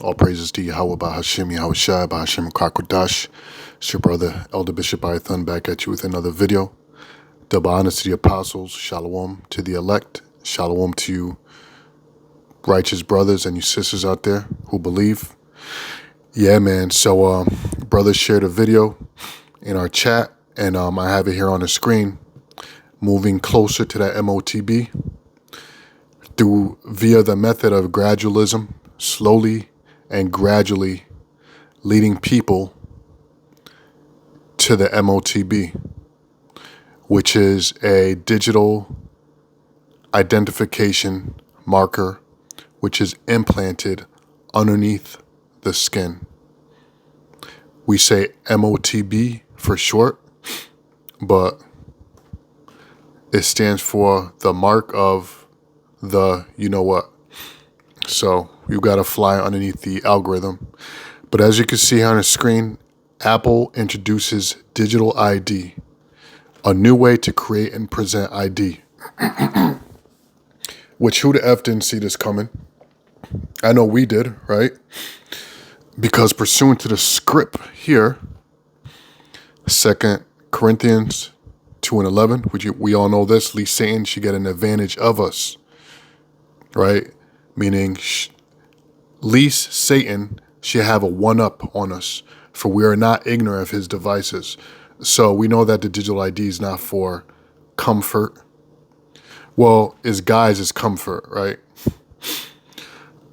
All praises to Yahweh Bahashim, Yahweh Shai, Bahashim Kakodash. It's your brother, Elder Bishop Ithun, back at you with another video. Double honors to the apostles, shalom to the elect, shalom to you righteous brothers and you sisters out there who believe. Yeah, man, so brothers shared a video in our chat, and I have it here on the screen, moving closer to that Motb via the method of gradualism, slowly and gradually leading people to the Motb, which is a digital identification marker which is implanted underneath the skin. We say Motb for short, but it stands for the mark of the you know what. So you got to fly underneath the algorithm. But as you can see here on the screen, Apple introduces digital ID, a new way to create and present ID. Which who the F didn't see this coming? I know we did, right? Because pursuant to the script here, 2 Corinthians 2:11, which we all know this, least Satan should get an advantage of us, right? Meaning, least Satan should have a one-up on us, for we are not ignorant of his devices. So we know that the digital ID is not for comfort. Well, it's guised as comfort, right?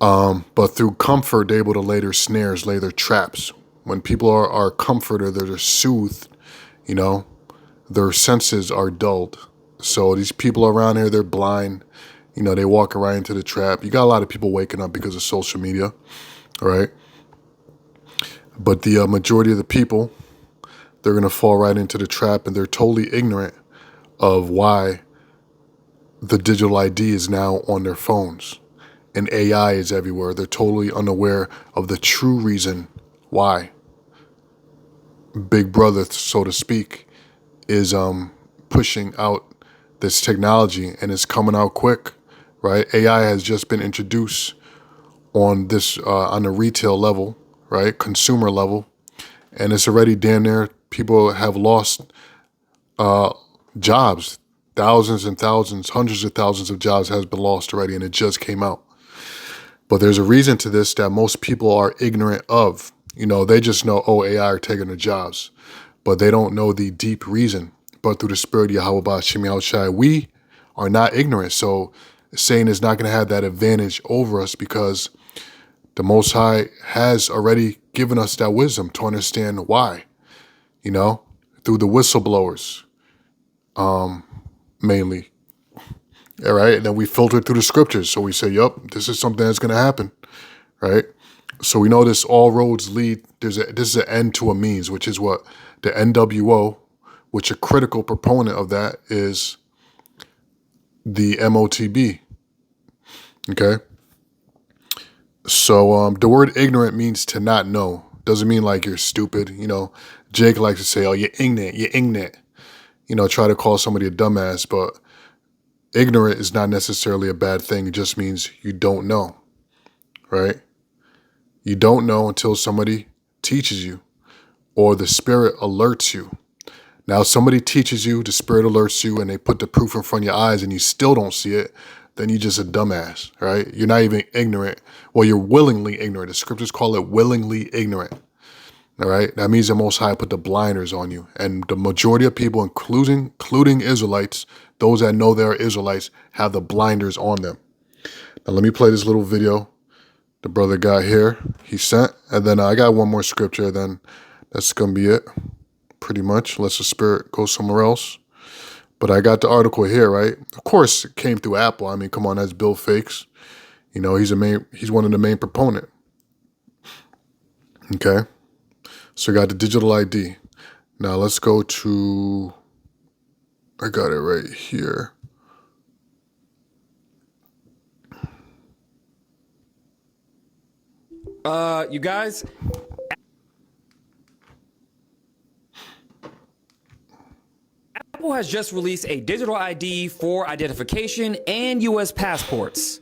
But through comfort, they're able to lay their snares, lay their traps. When people are comforted, they're just soothed, you know, their senses are dulled. So these people around here, they're blind. You know, they walk right into the trap. You got a lot of people waking up because of social media, right? But the majority of the people, they're going to fall right into the trap, and they're totally ignorant of why the digital ID is now on their phones and AI is everywhere. They're totally unaware of the true reason why Big Brother, so to speak, is pushing out this technology, and it's coming out quick, right? AI has just been introduced on this on the retail level, right? Consumer level, and it's already damn near people have lost jobs. Thousands and thousands, hundreds of thousands of jobs has been lost already, and it just came out. But there's a reason to this that most people are ignorant of. You know, they just know, oh, AI are taking their jobs, but they don't know the deep reason. But through the spirit of Yahweh Ba'ashim Yahweh Shai, we are not ignorant. So Satan is not going to have that advantage over us, because the Most High has already given us that wisdom to understand why, you know, through the whistleblowers, mainly. All right. And then we filter through the scriptures. So we say, yup, this is something that's going to happen. Right. So we know this all roads lead. This is an end to a means, which is what the NWO, which a critical proponent of that is the Motb. Okay. So the word ignorant means to not know. Doesn't mean like you're stupid. You know, Jake likes to say, oh, you're ignorant. You know, try to call somebody a dumbass, but ignorant is not necessarily a bad thing. It just means you don't know, right? You don't know until somebody teaches you or the spirit alerts you. Now, somebody teaches you, the spirit alerts you, and they put the proof in front of your eyes and you still don't see it, then you're just a dumbass, right? You're not even ignorant. Well, you're willingly ignorant. The scriptures call it willingly ignorant. All right. That means the Most High put the blinders on you. And the majority of people, including Israelites, those that know they're Israelites, have the blinders on them. Now, let me play this little video the brother got here. He sent. And then I got one more scripture. Then that's going to be it, pretty much, unless the spirit goes somewhere else. But I got the article here, right? Of course, it came through Apple. I mean, come on, that's Bill Fakes. You know, he's one of the main proponent. Okay. So I got the digital ID. Now let's go to, I got it right here. You guys, Apple has just released a digital ID for identification and US passports.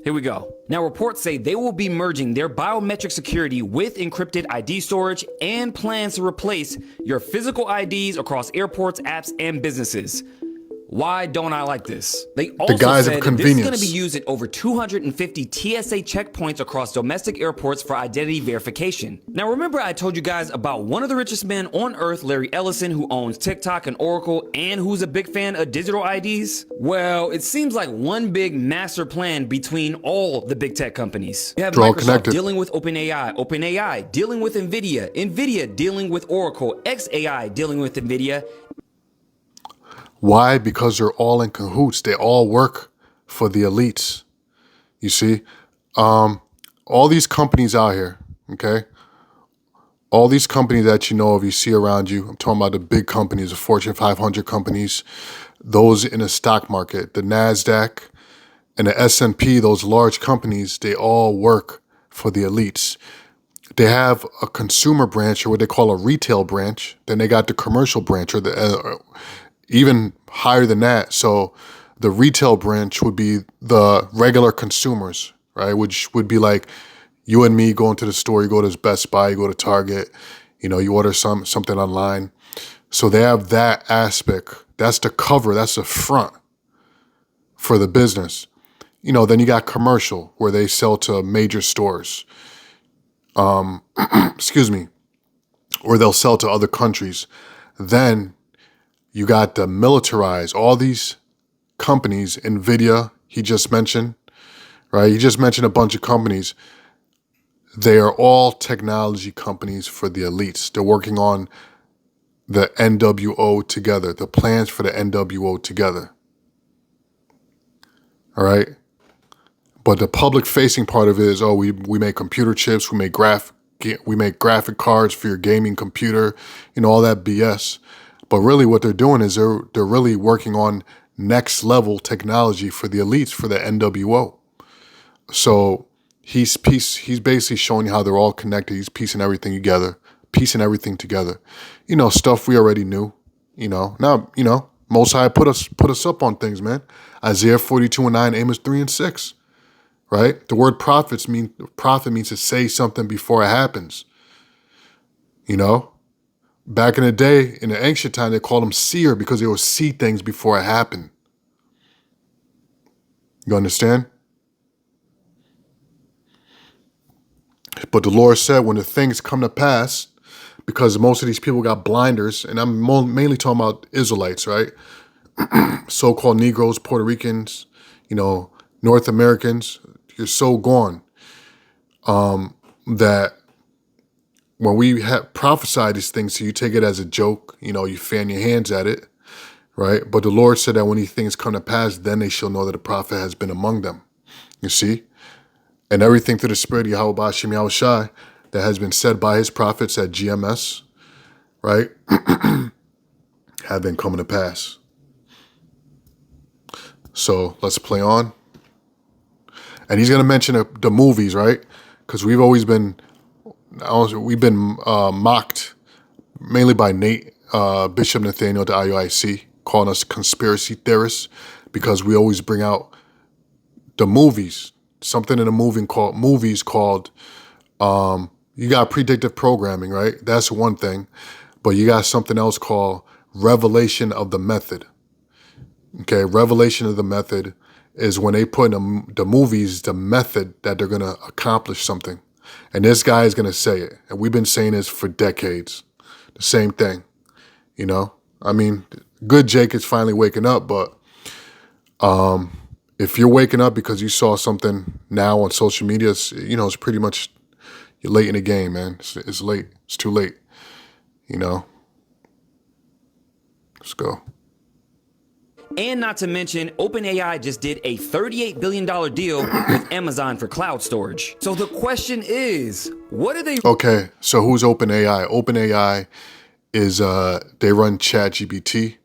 Here we go. Now, reports say they will be merging their biometric security with encrypted ID storage and plans to replace your physical IDs across airports, apps, and businesses. Why don't I like this? They also guise of said this is going to convenience. be used at over 250 TSA checkpoints across domestic airports for identity verification. Now, remember I told you guys about one of the richest men on earth, Larry Ellison, who owns TikTok and Oracle, and who's a big fan of digital IDs? Well, it seems like one big master plan between all the big tech companies. You have They're all Microsoft connected. dealing with OpenAI, OpenAI dealing with NVIDIA, NVIDIA dealing with Oracle, XAI dealing with NVIDIA. Why? Because they're all in cahoots. They all work for the elites. You see, all these companies out here, okay? All these companies that you know of, you see around you. I'm talking about the big companies, the Fortune 500 companies, those in the stock market, the NASDAQ and the S&P, those large companies, they all work for the elites. They have a consumer branch or what they call a retail branch. Then they got the commercial branch or the even higher than that. So the retail branch would be the regular consumers, right? Which would be like you and me going to the store, you go to Best Buy, you go to Target, you order something online. So they have that aspect. That's the cover, that's the front for the business. Then you got commercial where they sell to major stores. Excuse me. Or they'll sell to other countries. Then you got the militarized, all these companies, NVIDIA, he just mentioned, right? He just mentioned a bunch of companies. They are all technology companies for the elites. They're working on the NWO together, the plans for the NWO together. All right? But the public facing part of it is, we make computer chips, we make graphic cards for your gaming computer, all that BS. But really what they're doing is they're really working on next level technology for the elites, for the NWO. So he's basically showing you how they're all connected. He's piecing everything together. Stuff we already knew. Now, Most High put us up on things, man. Isaiah 42:9, Amos 3:6. Right? The word prophet means to say something before it happens. Back in the day, in the ancient time, they called them seer because they would see things before it happened. You understand? But the Lord said when the things come to pass, because most of these people got blinders, and I'm mainly talking about Israelites, right? So-called Negroes, Puerto Ricans, North Americans, you're so gone that when we prophesy these things to you, take it as a joke, you fan your hands at it, right? But the Lord said that when these things come to pass, then they shall know that a prophet has been among them. You see? And everything through the Spirit of Yahweh Bashim Yahushai that has been said by his prophets at GMS, right, have been coming to pass. So let's play on. And he's going to mention the movies, right? Because we've been mocked mainly by Nate, Bishop Nathaniel, the IUIC, calling us conspiracy theorists because we always bring out the movies, something in the movies called, you got predictive programming, right? That's one thing. But you got something else called revelation of the method. Okay, revelation of the method is when they put in the movies the method that they're going to accomplish something. And this guy is going to say it. And we've been saying this for decades. The same thing, good Jake is finally waking up, but if you're waking up because you saw something now on social media, it's pretty much, you're late in the game, man. It's late. It's too late, Let's go. And not to mention, OpenAI just did a $38 billion deal with Amazon for cloud storage. So the question is, what are they... Okay, so who's OpenAI? OpenAI is, they run ChatGPT.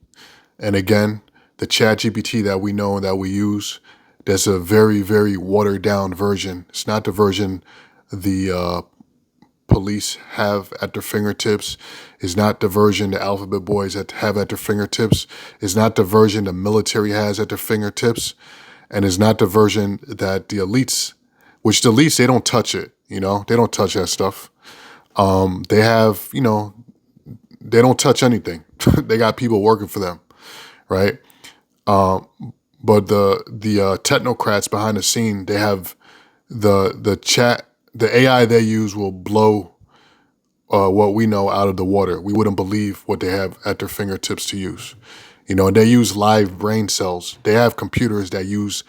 And again, the ChatGPT that we know and that we use, there's a very, very watered down version. It's not the version the police have at their fingertips, is not the version the alphabet boys have at their fingertips, is not the version the military has at their fingertips, and is not the version that the elites which at least they don't touch it. They don't touch that stuff. They have, they don't touch anything. They got people working for them, right? But the technocrats behind the scene, they have the AI they use will blow what we know out of the water. We wouldn't believe what they have at their fingertips to use. And they use live brain cells. They have computers that use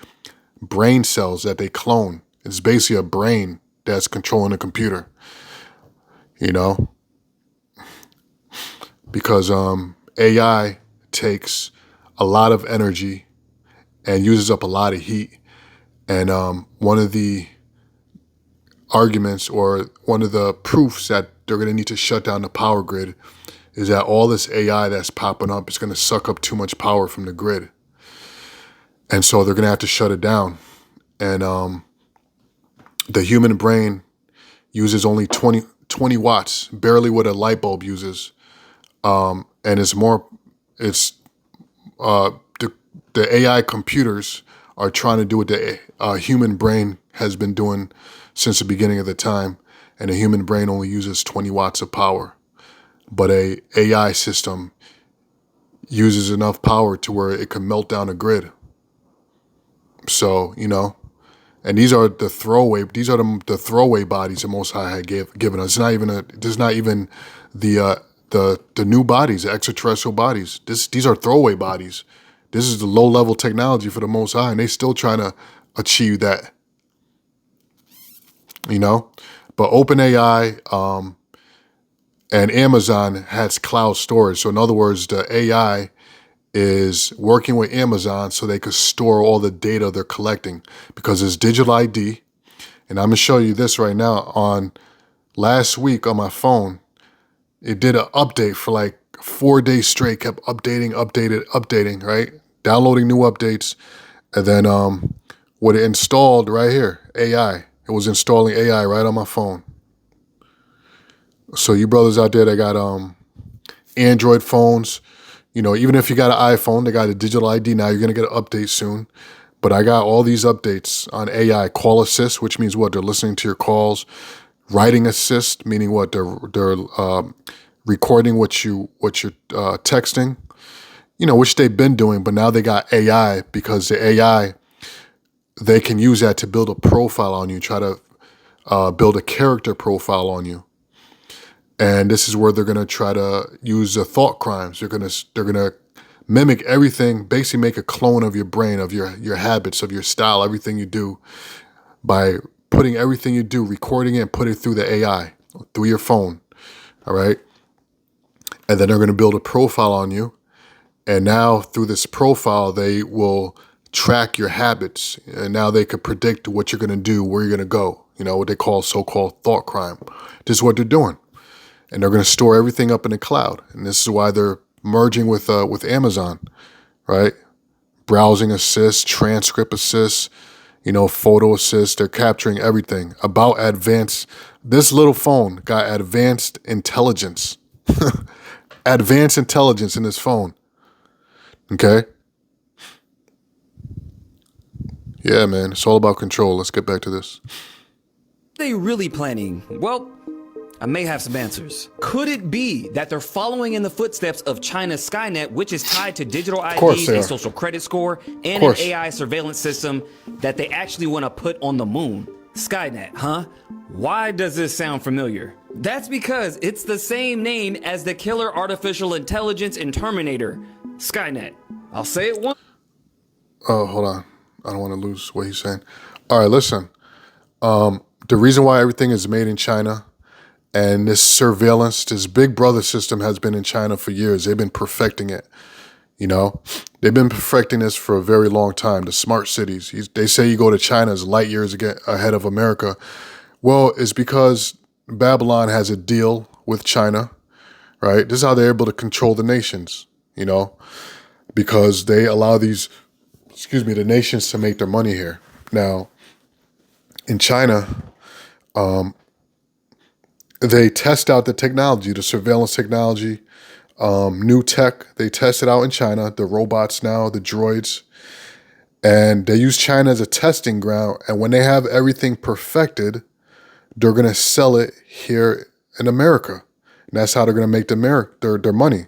brain cells that they clone. It's basically a brain that's controlling the computer, because AI takes a lot of energy and uses up a lot of heat. And one of the arguments, or one of the proofs that they're going to need to shut down the power grid, is that all this AI that's popping up is going to suck up too much power from the grid. And so they're going to have to shut it down. And the human brain uses only 20 watts, barely what a light bulb uses. And the AI computers are trying to do what the human brain has been doing since the beginning of the time. And the human brain only uses 20 watts of power. But a AI system uses enough power to where it can melt down a grid. So, and these are the throwaway bodies the Most High had given us. There's not even the new bodies, the extraterrestrial bodies. These are throwaway bodies. This is the low level technology for the Most High, and they still trying to achieve that. But OpenAI and Amazon has cloud storage. So in other words, the AI is working with Amazon so they could store all the data they're collecting, because it's digital ID. And I'm going to show you this right now. Last week on my phone, it did an update for like 4 days straight, kept updating, right? Downloading new updates. And then what it installed right here, AI. It was installing AI right on my phone. So you brothers out there that got Android phones, even if you got an iPhone, they got a digital ID now. You're going to get an update soon. But I got all these updates on AI. Call assist, which means what? They're listening to your calls. Writing assist, meaning what? They're recording what you're texting, which they've been doing. But now they got AI, because the AI, they can use that to build a profile on you, try to build a character profile on you. And this is where they're going to try to use the thought crimes. They're going to mimic everything, basically make a clone of your brain, of your habits, of your style, everything you do, by putting everything you do, recording it and put it through the AI, through your phone. All right. And then they're going to build a profile on you. And now through this profile, they will track your habits. And now they could predict what you're going to do, where you're going to go, what they call so-called thought crime. This is what they're doing. And they're going to store everything up in the cloud. And this is why they're merging with Amazon, right? Browsing assist, transcript assist, photo assist. They're capturing everything about advanced. This little phone got advanced intelligence. Advanced intelligence in this phone. Okay? Yeah, man. It's all about control. Let's get back to this. Are they really planning? Well, I may have some answers. Could it be that they're following in the footsteps of China's Skynet, which is tied to digital IDs, a social credit score, and an AI surveillance system that they actually want to put on the moon? Skynet, huh? Why does this sound familiar? That's because it's the same name as the killer artificial intelligence in Terminator, Skynet. I'll say it once. Oh, hold on. I don't want to lose what he's saying. All right, listen. The reason why everything is made in China, and this surveillance, this big brother system has been in China for years. They've been perfecting it. They've been perfecting this for a very long time. The smart cities. They say you go to China is light years ahead of America. Well, it's because Babylon has a deal with China, right? This is how they're able to control the nations, because they allow the nations to make their money here. Now, in China, they test out the technology, the surveillance technology, new tech. They test it out in China, the robots now, the droids. And they use China as a testing ground. And when they have everything perfected, they're going to sell it here in America. And that's how they're going to make their money.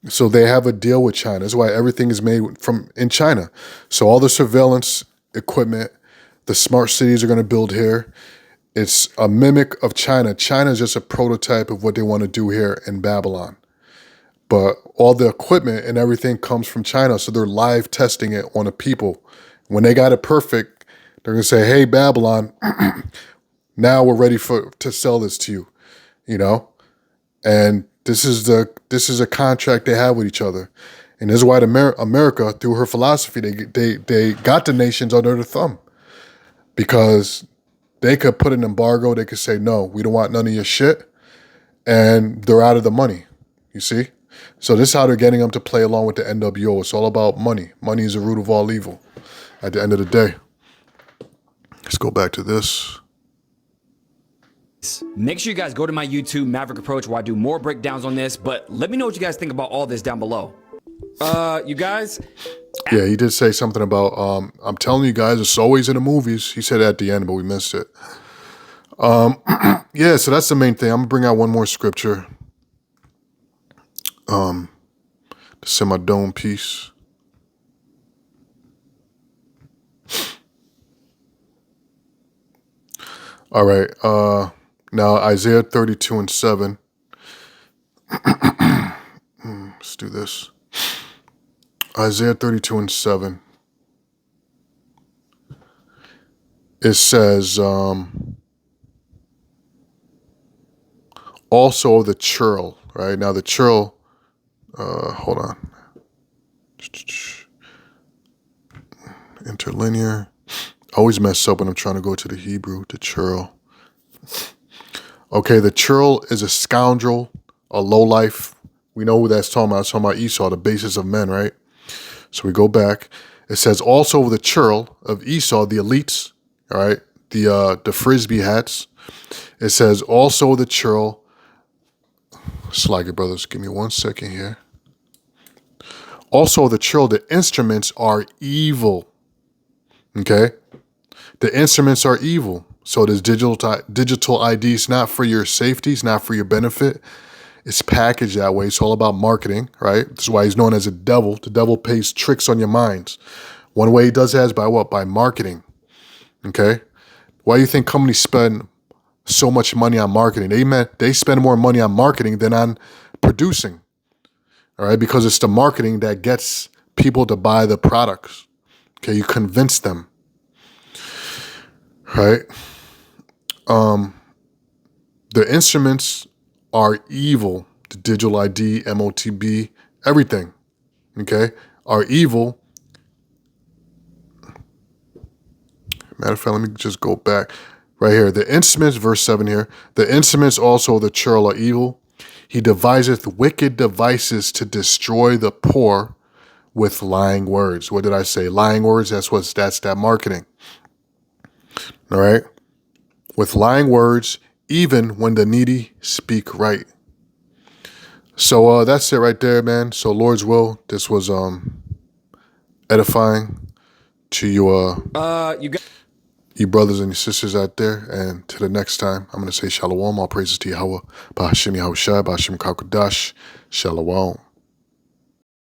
So they have a deal with China. That's why everything is made in China. So all the surveillance equipment, the smart cities are going to build here. It's a mimic of China. China is just a prototype of what they want to do here in Babylon. But all the equipment and everything comes from China. So they're live testing it on the people. When they got it perfect, they're going to say, hey, Babylon, now we're ready to sell this to you, you know? And this is a contract they have with each other. And this is why America, through her philosophy, they got the nations under the thumb. Because they could put an embargo. They could say, no, we don't want none of your shit. And they're out of the money, you see? So this is how they're getting them to play along with the NWO. It's all about money. Money is the root of all evil at the end of the day. Let's go back to this. Make sure you guys go to my YouTube, Maverick Approach, where I do more breakdowns on this. But let me know what you guys think about all this down below. You guys? Yeah, he did say something about, I'm telling you guys, it's always in the movies. He said at the end, but we missed it. Yeah, so that's the main thing. I'm going to bring out one more scripture. The semi-dome piece. All right. Now Isaiah 32:7. Let's do this. Isaiah 32:7. It says, also the churl, right? Now the churl, hold on. Interlinear. I always mess up when I'm trying to go to the Hebrew, the churl. Okay, the churl is a scoundrel, a lowlife. We know who that's talking about. It's talking about Esau, the basis of men, right? So we go back. It says also the churl of Esau, the elites, all right, the frisbee hats. It says also the churl. Slide it, brothers. Give me 1 second here. Also the churl, the instruments are evil. Okay? The instruments are evil. So this digital ID is not for your safety. It's not for your benefit. It's packaged that way. It's all about marketing, right? This is why he's known as a devil. The devil plays tricks on your minds. One way he does that is by what? By marketing. Okay? Why do you think companies spend so much money on marketing? They spend more money on marketing than on producing. All right? Because it's the marketing that gets people to buy the products. Okay? You convince them. Right? The instruments are evil. The digital ID, Motb, everything, okay, are evil. Matter of fact, let me just go back right here. The instruments, verse 7 here. The instruments also, the churl, are evil. He deviseth wicked devices to destroy the poor with lying words. What did I say? Lying words, that's that marketing. All right? With lying words, even when the needy speak right. So that's it right there, man. So Lord's will, this was edifying to you brothers and your sisters out there. And to the next time, I'm going to say shalom. All praises to Yahweh. Ba'ashem Yahushua, Ba'ashem Kakadash. Shalom.